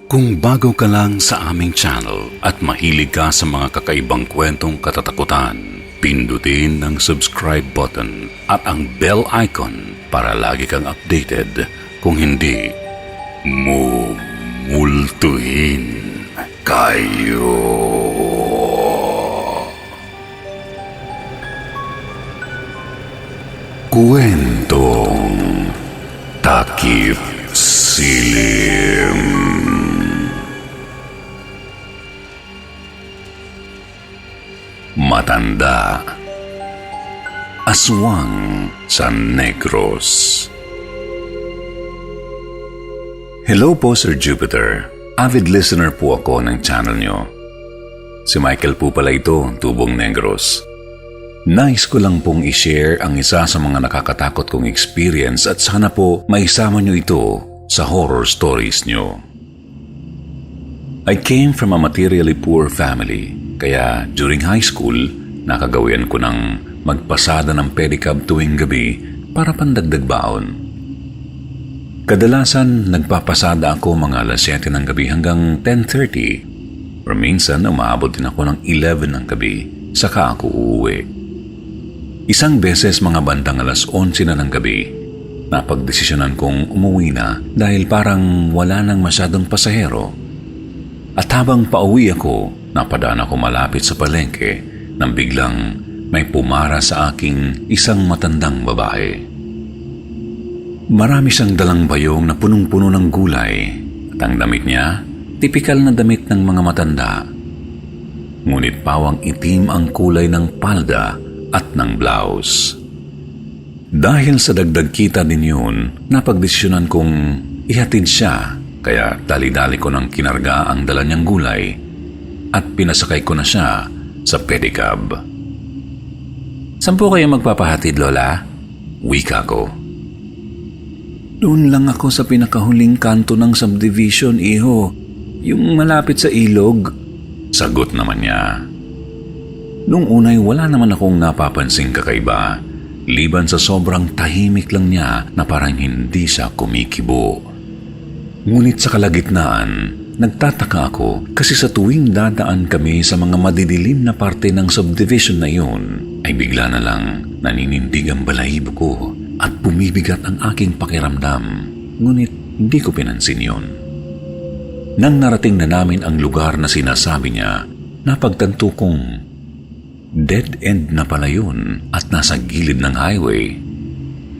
Kung bago ka lang sa aming channel at mahilig ka sa mga kakaibang kwentong katatakutan, pindutin ang subscribe button at ang bell icon para lagi kang updated. Kung hindi, mumultuhin kayo. Kwentong Takip Silim. Matanda, aswang sa Negros. Hello po, Sir Jupiter. Avid listener po ako ng channel nyo. Si Michael po pala ito, Tubong Negros. Nais ko lang pong i-share ang isa sa mga nakakatakot kong experience at sana po maisama nyo ito sa horror stories nyo. I came from a materially poor family, kaya during high school, nakagawian ko ng magpasada ng pedicab tuwing gabi para pandagdag baon. Kadalasan, nagpapasada ako mga alas 7 ng gabi hanggang 10:30 or minsan umaabot din ako ng 11 ng gabi saka ako uuwi. Isang beses mga bandang alas 11 na ng gabi, napagdesisyonan kong umuwi na dahil parang wala nang masyadong pasahero. At habang pauwi ako, napadaan ako malapit sa palengke nang biglang may pumara sa aking isang matandang babae. Marami siyang dalang bayong na punong-puno ng gulay at ang damit niya, tipikal na damit ng mga matanda. Ngunit pawang itim ang kulay ng palda at ng blouse. Dahil sa dagdag kita din yun, napagdesisyonan kong ihatid siya, kaya dali-dali ko nang kinarga ang dala niyang gulay at pinasakay ko na siya sa pedicab. "Saan po kayo magpapahatid, Lola?" Wika ko. "Doon lang ako sa pinakahuling kanto ng subdivision, iho. Yung malapit sa ilog." Sagot naman niya. Nung unay wala naman akong napapansing kakaiba, liban sa sobrang tahimik lang niya na parang hindi siya kumikibo. Ngunit sa kalagitnaan, nagtataka ako kasi sa tuwing dadaan kami sa mga madidilim na parte ng subdivision na yun, ay bigla na lang naninindig ang balahibo ko at bumibigat ang aking pakiramdam. Ngunit hindi ko pinansin yun. Nang narating na namin ang lugar na sinasabi niya, napagtanto kong dead end na pala yun at nasa gilid ng highway.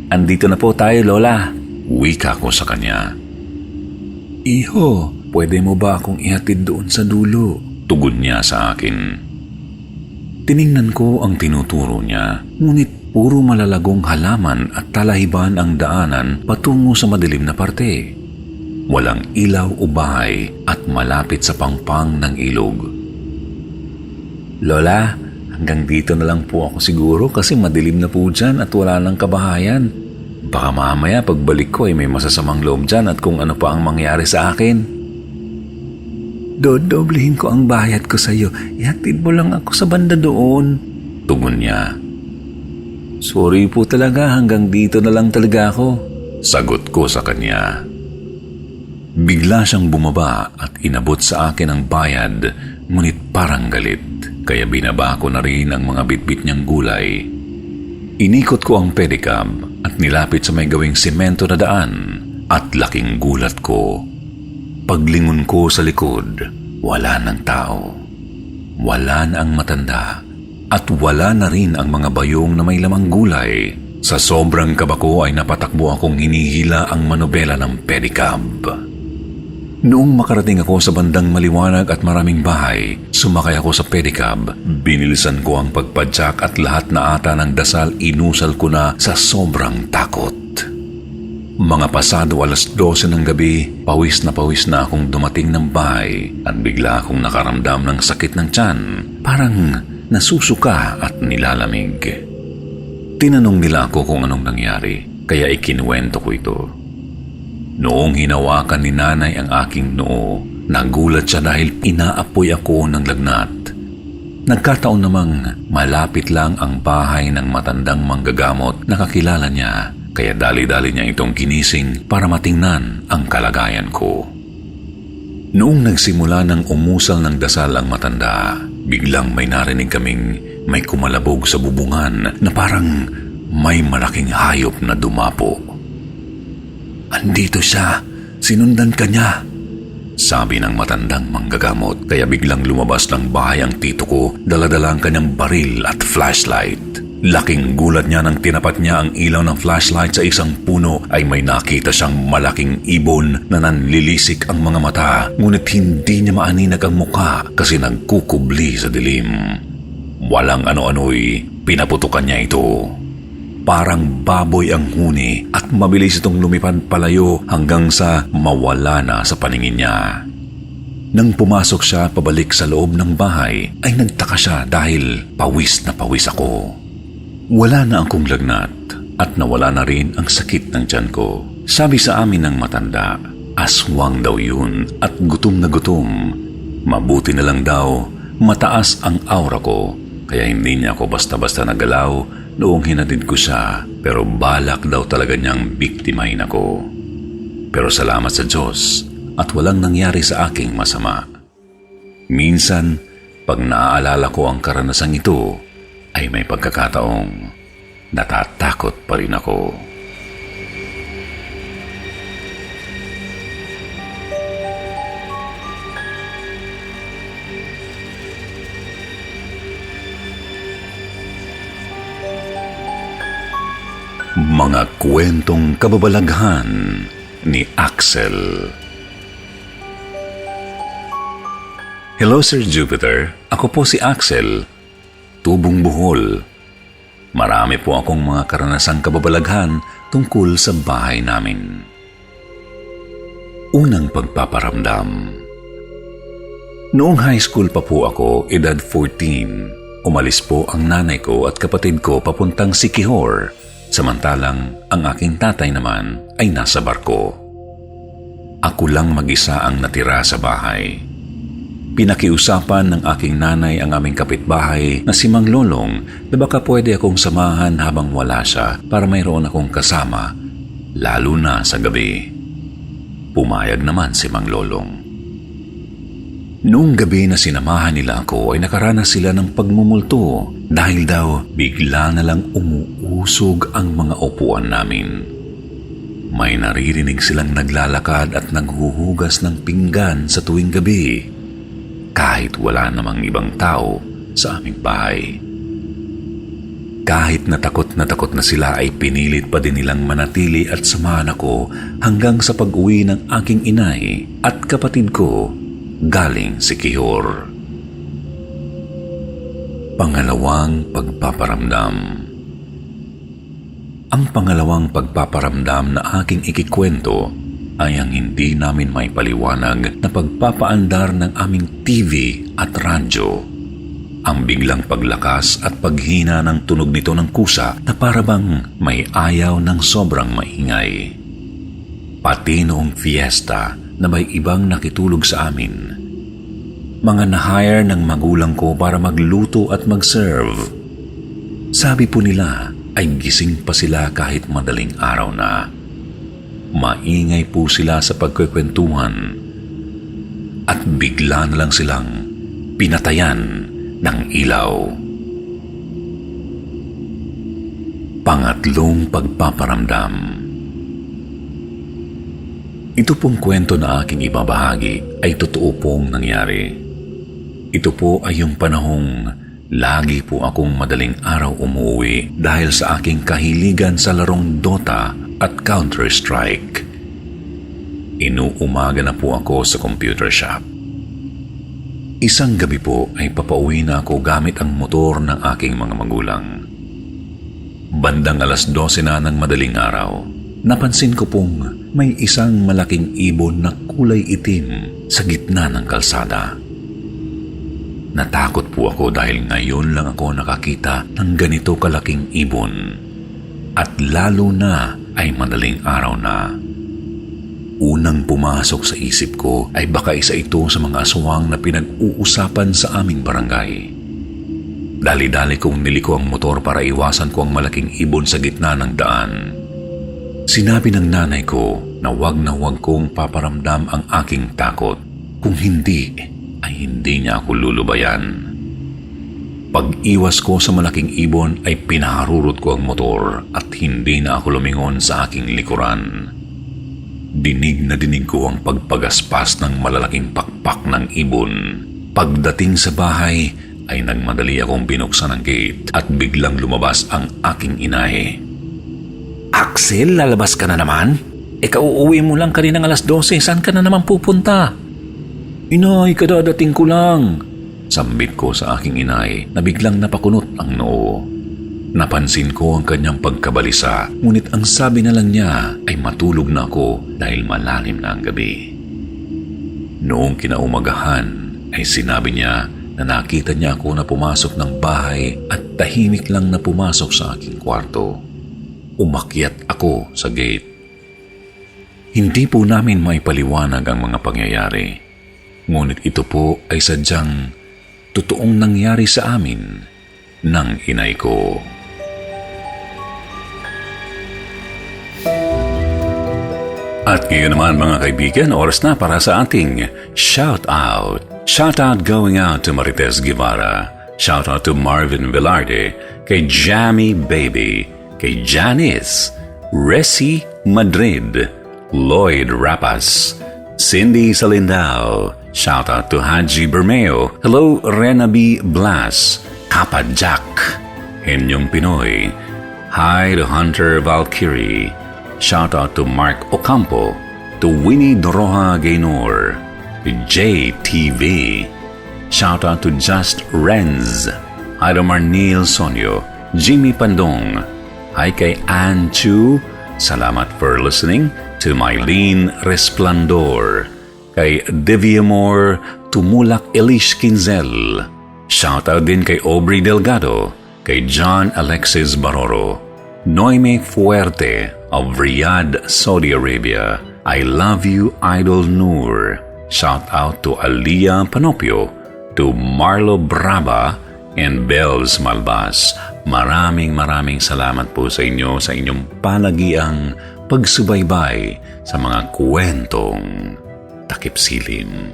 "Andito na po tayo, Lola." Wika ko sa kanya. "Iho, pwede mo ba akong ihatid doon sa dulo?" Tugon niya sa akin. Tiningnan ko ang tinuturo niya, ngunit puro malalagong halaman at talahiban ang daanan patungo sa madilim na parte. Walang ilaw o bahay at malapit sa pangpang ng ilog. "Lola, hanggang dito na lang po ako siguro kasi madilim na po dyan at wala nang kabahayan. Baka mamaya pagbalik ko ay may masasamang loob dyan at kung ano pa ang mangyari sa akin." "Dodoblehin ko ang bayad ko sa iyo. Ihatid mo lang ako sa banda doon." Tugon niya. "Sorry po talaga, hanggang dito na lang talaga ako." Sagot ko sa kanya. Bigla siyang bumaba at inabot sa akin ang bayad, ngunit parang galit, kaya binaba ko na rin ang mga bitbit niyang gulay. Inikot ko ang pedicab at nilapit sa may gawing semento na daan at laking gulat ko. Paglingon ko sa likod, wala ng tao. Wala na ang matanda at wala na rin ang mga bayong na may lamang gulay. Sa sobrang kaba ko ay napatakbo akong hinihila ang manobela ng pedicab. Noong makarating ako sa bandang maliwanag at maraming bahay, sumakay ako sa pedicab. Binilisan ko ang pagpadyak at lahat na ata ng dasal inusal ko na sa sobrang takot. Mga pasado alas 12 ng gabi, pawis na akong dumating ng bahay at bigla akong nakaramdam ng sakit ng tiyan, parang nasusuka at nilalamig. Tinanong nila ako kung anong nangyari, kaya ikinuwento ko ito. Noong hinawakan ni nanay ang aking noo, nagulat siya dahil inaapoy ako ng lagnat. Nagkataon namang malapit lang ang bahay ng matandang manggagamot na kakilala niya, kaya dali-dali niya itong ginising para matingnan ang kalagayan ko. Noong nagsimula ng umusal ng dasal ang matanda, biglang may narinig kaming may kumalabog sa bubungan na parang may malaking hayop na dumapo. "Andito siya! Sinundan ka niya!" sabi ng matandang manggagamot, kaya biglang lumabas ng bahay ang tito ko, dala-dala ang kanyang baril at flashlight. Laking gulat niya nang tinapat niya ang ilaw ng flashlight sa isang puno ay may nakita siyang malaking ibon na nanlilisik ang mga mata, ngunit hindi niya maaninag ang muka kasi nagkukubli sa dilim. Walang ano-ano'y pinaputukan niya ito. Parang baboy ang huni at mabilis itong lumipad palayo hanggang sa mawala na sa paningin niya. Nang pumasok siya pabalik sa loob ng bahay, ay nagtaka siya dahil pawis na pawis ako. Wala na akong lagnat at nawala na rin ang sakit ng tiyan ko. Sabi sa amin ng matanda, aswang daw yun at gutom na gutom. Mabuti na lang daw, mataas ang aura ko, kaya hindi niya ako basta-basta nagalaw noong hinatid ko siya, pero balak daw talaga niyang biktimahin ako. Pero salamat sa Diyos at walang nangyari sa aking masama. Minsan, pag naaalala ko ang karanasang ito, ay may pagkakataong natatakot pa rin ako. Mga kwentong kababalaghan ni Axel. Hello Sir Jupiter, ako po si Axel, Tubong Bohol. Marami po akong mga karanasang kababalaghan tungkol sa bahay namin. Unang pagpaparamdam. Noong high school pa po ako, edad 14, umalis po ang nanay ko at kapatid ko papuntang Siquijor, samantalang ang aking tatay naman ay nasa barko. Ako lang mag-isa ang natira sa bahay. Pinakiusapan ng aking nanay ang aming kapitbahay na si Mang Lolong na baka pwede akong samahan habang wala siya para mayroon akong kasama, lalo na sa gabi. Pumayag naman si Mang Lolong. Noong gabi na sinamahan nila ako ay nakaranas sila ng pagmumulto dahil daw bigla na lang umuusog ang mga upuan namin. May naririnig silang naglalakad at naghuhugas ng pinggan sa tuwing gabi, kahit wala namang ibang tao sa aming bahay. Kahit na takot na sila ay pinilit pa din nilang manatili at samahan ako hanggang sa pag-uwi ng aking inay at kapatid ko galing Siquijor. Pangalawang pagpaparamdam. Ang pangalawang pagpaparamdam na aking ikikwento ay ang hindi namin may paliwanag na pagpapaandar ng aming TV at radyo. Ang biglang paglakas at paghina ng tunog nito ng kusa na parabang may ayaw ng sobrang maingay. Pati noong fiesta na may ibang nakitulog sa amin. Mga na-hire ng magulang ko para magluto at mag-serve. Sabi po nila ay gising pa sila kahit madaling araw na. Maingay po sila sa pagkukwentuhan at bigla na lang silang pinatayan ng ilaw. Pangatlong pagpaparamdam. Ito pong kwento na aking ibabahagi ay totoo pong nangyari. Ito po ay yung panahong lagi po akong madaling araw umuwi dahil sa aking kahiligan sa larong Dota at Counter-Strike. Inuumaga na po ako sa computer shop. Isang gabi po ay papauwi na ako gamit ang motor ng aking mga magulang. Bandang 12:00 na ng madaling araw, napansin ko pong may isang malaking ibon na kulay itim sa gitna ng kalsada. Natakot po ako dahil ngayon lang ako nakakita ng ganito kalaking ibon. At lalo na ay madaling araw na. Unang pumasok sa isip ko ay baka isa ito sa mga aswang na pinag-uusapan sa aming barangay. Dali-dali kong niliko ang motor para iwasan ko ang malaking ibon sa gitna ng daan. Sinabi ng nanay ko na wag kong paparamdam ang aking takot. Kung hindi, ay hindi niya ako lulubayan. Pag-iwas ko sa malaking ibon ay pinaharurot ko ang motor at hindi na ako lumingon sa aking likuran. Dinig na dinig ko ang pagpagaspas ng malalaking pakpak ng ibon. Pagdating sa bahay ay nagmadali akong binuksan ang gate at biglang lumabas ang aking inay. Axel, lalabas ka na naman? Kauuwi mo lang kaninang 12:00, saan ka na naman pupunta? Inay, kadadating ko lang. Sambit ko sa aking inay na biglang napakunot ang noo. Napansin ko ang kanyang pagkabalisa, ngunit ang sabi na lang niya ay matulog na ako dahil malalim na ang gabi. Noong kinaumagahan ay sinabi niya na nakita niya ako na pumasok ng bahay at tahimik lang na pumasok sa aking kwarto. Umakyat ako sa gate. Hindi po namin maipaliwanag ang mga pangyayari, ngunit ito po ay sadyang totoong nangyari sa amin ng inay ko. At ngayon naman mga kaibigan, oras na para sa ating shout out. Shout out going out to Marites Guevara. Shout out to Marvin Velarde, kay Jamie Baby, kay Janice, Resi Madrid, Lloyd Rapas, Cindy Salindao. Shout out to Haji Bermeo. Hello, Rena B. Blas, Kappa Jack, Henyong Pinoy. Hi to Hunter Valkyrie. Shout out to Mark Ocampo, to Winnie Doroha Gaynor, to JTV. Shout out to Just Renz. Hi to Marnil Sonyo, Jimmy Pandong. Hi kay Ann Chu. Salamat for listening to Mylene Resplandor. Kay Deviamore Tumulak Elish Kinzel. Shout out din kay Aubrey Delgado, kay John Alexis Baroro, Noime Fuerte of Riyadh, Saudi Arabia. I love you, Idol Noor. Shout out to Aliyah Panopio, to Marlo Brava, and Bells Malbas. Maraming salamat po sa inyo sa inyong palagiang pagsubaybay sa mga kwentong Takip Silim.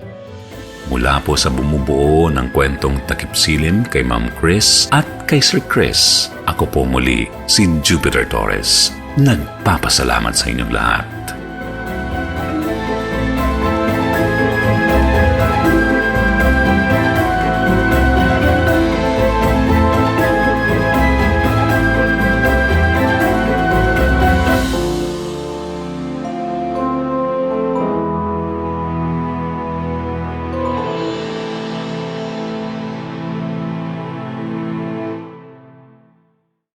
Mula po sa bumubuo ng kwentong Takip Silim kay Ma'am Chris at kay Sir Chris, ako po muli si Jupiter Torres. Nagpapasalamat sa inyong lahat.